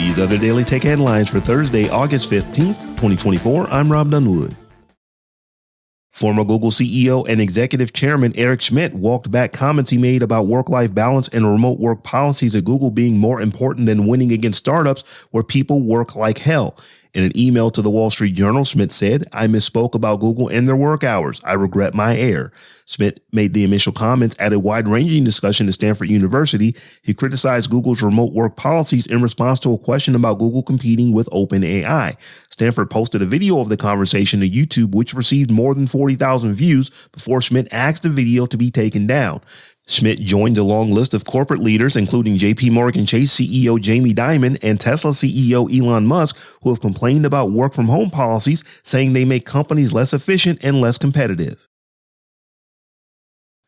These are the Daily Tech headlines for Thursday, August 15th, 2024. I'm Rob Dunwood. Former Google CEO and executive chairman Eric Schmidt walked back comments he made about work-life balance and remote work policies at Google being more important than winning against startups where people work like hell. In an email to the Wall Street Journal, Schmidt said, "I misspoke about Google and their work hours. I regret my error." Schmidt made the initial comments at a wide-ranging discussion at Stanford University. He criticized Google's remote work policies in response to a question about Google competing with OpenAI. Stanford posted a video of the conversation to YouTube, which received more than 40,000 views before Schmidt asked the video to be taken down. Schmidt joined a long list of corporate leaders, including JP Morgan Chase CEO Jamie Dimon and Tesla CEO Elon Musk, who have complained about work-from-home policies, saying they make companies less efficient and less competitive.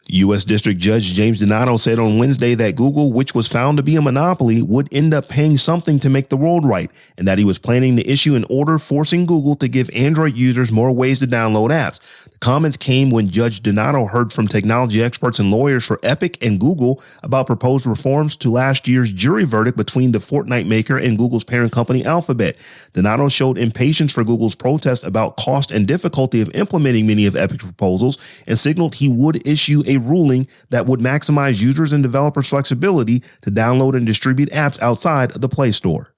U.S. District Judge James Donato said on Wednesday that Google, which was found to be a monopoly, would end up paying something to make the world right, and that he was planning to issue an order forcing Google to give Android users more ways to download apps. The comments came when Judge Donato heard from technology experts and lawyers for Epic and Google about proposed reforms to last year's jury verdict between the Fortnite maker and Google's parent company Alphabet. Donato showed impatience for Google's protest about cost and difficulty of implementing many of Epic's proposals and signaled he would issue a ruling that would maximize users and developers' flexibility to download and distribute apps outside of the Play Store.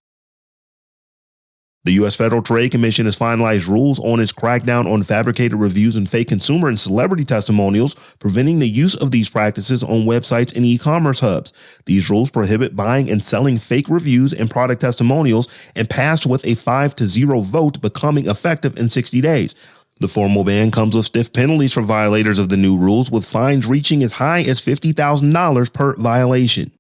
The U.S. Federal Trade Commission has finalized rules on its crackdown on fabricated reviews and fake consumer and celebrity testimonials, preventing the use of these practices on websites and e-commerce hubs. These rules prohibit buying and selling fake reviews and product testimonials and passed with a 5-0 vote, becoming effective in 60 days. The formal ban comes with stiff penalties for violators of the new rules, with fines reaching as high as $50,000 per violation.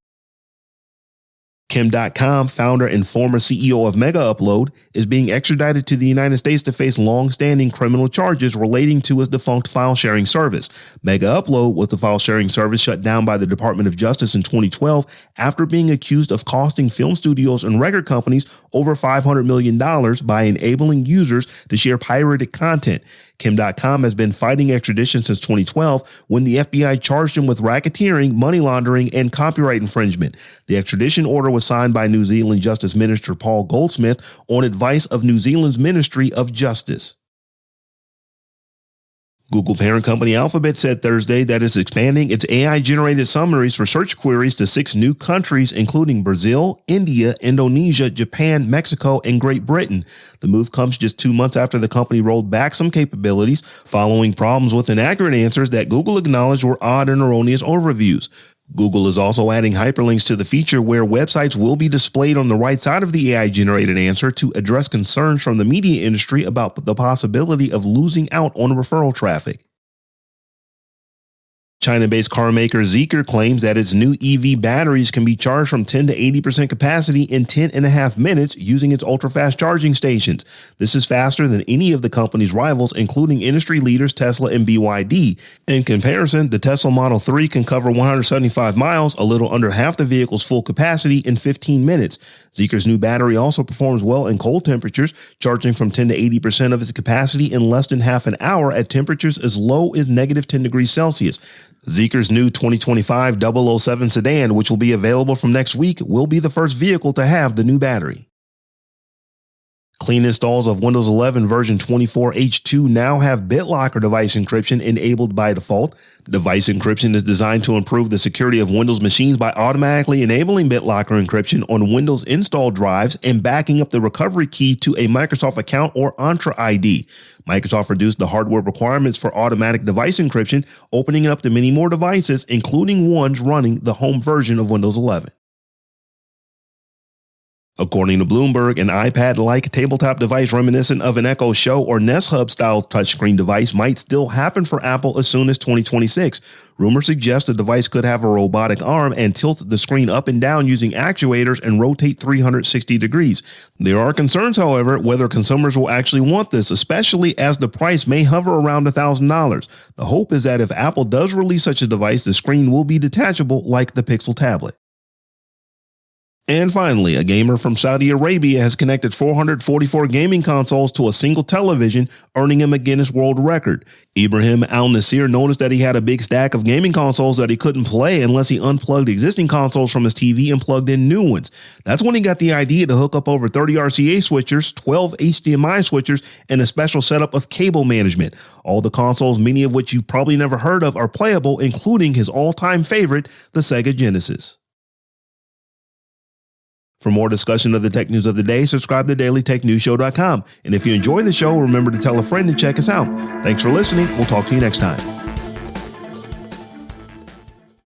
Kim.com, founder and former CEO of MegaUpload, is being extradited to the United States to face long-standing criminal charges relating to his defunct file-sharing service. MegaUpload was the file-sharing service shut down by the Department of Justice in 2012 after being accused of costing film studios and record companies over $500 million by enabling users to share pirated content. Kim.com has been fighting extradition since 2012 when the FBI charged him with racketeering, money laundering, and copyright infringement. The extradition order was signed by New Zealand Justice Minister Paul Goldsmith on advice of New Zealand's Ministry of Justice. Google parent company Alphabet said Thursday that it's expanding its AI-generated summaries for search queries to 6 new countries, including Brazil, India, Indonesia, Japan, Mexico, and Great Britain. The move comes just 2 months after the company rolled back some capabilities following problems with inaccurate answers that Google acknowledged were odd and erroneous overviews. Google is also adding hyperlinks to the feature where websites will be displayed on the right side of the AI-generated answer to address concerns from the media industry about the possibility of losing out on referral traffic. China-based car maker Zeekr claims that its new EV batteries can be charged from 10 to 80% capacity in 10.5 minutes using its ultra-fast charging stations. This is faster than any of the company's rivals, including industry leaders Tesla and BYD. In comparison, the Tesla Model 3 can cover 175 miles, a little under half the vehicle's full capacity, in 15 minutes. Zeekr's new battery also performs well in cold temperatures, charging from 10 to 80% of its capacity in less than half an hour at temperatures as low as -10 degrees Celsius. Zeekr's new 2025 007 sedan, which will be available from next week, will be the first vehicle to have the new battery. Clean installs of Windows 11 version 24H2 now have BitLocker device encryption enabled by default. Device encryption is designed to improve the security of Windows machines by automatically enabling BitLocker encryption on Windows installed drives and backing up the recovery key to a Microsoft account or Entra ID. Microsoft reduced the hardware requirements for automatic device encryption, opening it up to many more devices, including ones running the home version of Windows 11. According to Bloomberg, an iPad-like tabletop device reminiscent of an Echo Show or Nest Hub-style touchscreen device might still happen for Apple as soon as 2026. Rumors suggest the device could have a robotic arm and tilt the screen up and down using actuators and rotate 360 degrees. There are concerns, however, whether consumers will actually want this, especially as the price may hover around $1,000. The hope is that if Apple does release such a device, the screen will be detachable like the Pixel tablet. And finally, a gamer from Saudi Arabia has connected 444 gaming consoles to a single television, earning him a Guinness World Record. Ibrahim Al-Nasir noticed that he had a big stack of gaming consoles that he couldn't play unless he unplugged existing consoles from his TV and plugged in new ones. That's when he got the idea to hook up over 30 RCA switchers, 12 HDMI switchers, and a special setup of cable management. All the consoles, many of which you've probably never heard of, are playable, including his all-time favorite, the Sega Genesis. For more discussion of the tech news of the day, subscribe to dailytechnewsshow.com. And if you enjoy the show, remember to tell a friend to check us out. Thanks for listening. We'll talk to you next time.